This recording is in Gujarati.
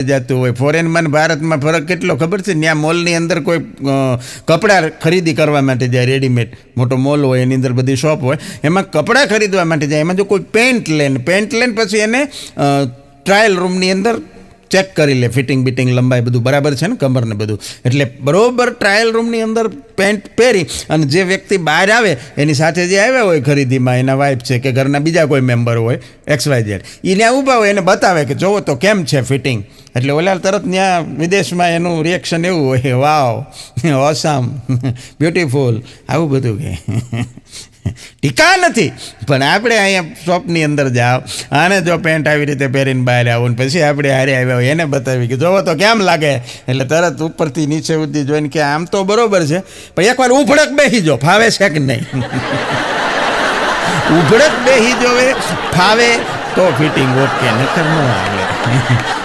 જતું હોય. ફોરેનમાં ને ભારતમાં ફરક કેટલો ખબર છે? ત્યાં મોલની અંદર કોઈ કપડાં ખરીદી કરવા માટે જાય, રેડીમેડ મોટો મોલ હોય એની અંદર બધી શોપ હોય, એમાં કપડાં ખરીદવા માટે જાય. એમાં જો કોઈ પેન્ટ લે પછી એને ટ્રાયલ રૂમની અંદર ચેક કરી લે, ફિટિંગ બિટિંગ લંબાઈ બધું બરાબર છે ને, કમર ને બધું. એટલે બરાબર ટ્રાયલ રૂમની અંદર પેન્ટ પહેરી અને જે વ્યક્તિ બહાર આવે એની સાથે જે આવ્યા હોય ખરીદીમાં, એના વાઇફ છે કે ઘરના બીજા કોઈ મેમ્બર હોય XYZ, એને ઊભા હોય, એને બતાવે કે જોવો તો કેમ છે ફિટિંગ. એટલે ઓલા તરત ત્યાં વિદેશમાં એનું રિએક્શન એવું હોય, વાવ, ઓસમ, બ્યુટીફુલ, આવું બધું કે ટીકા નથી. પણ આપણે અહીંયા શોપની અંદર જાઓ અને જો પેન્ટ આવી રીતે પહેરીને બહાર આવો ને પછી આપણે હારે આવ્યા હોય એને બતાવી કે જોવો તો કેમ લાગે. એટલે તરત ઉપરથી નીચે સુધી જોઈને કે આમ તો બરોબર છે, પણ એકવાર ઉભડક બેસી જો, ફાવે છે કે નહીં. ઉભડક બેસી જોવે, ફાવે તો ફિટિંગ ઓકે, નકર ન આવે.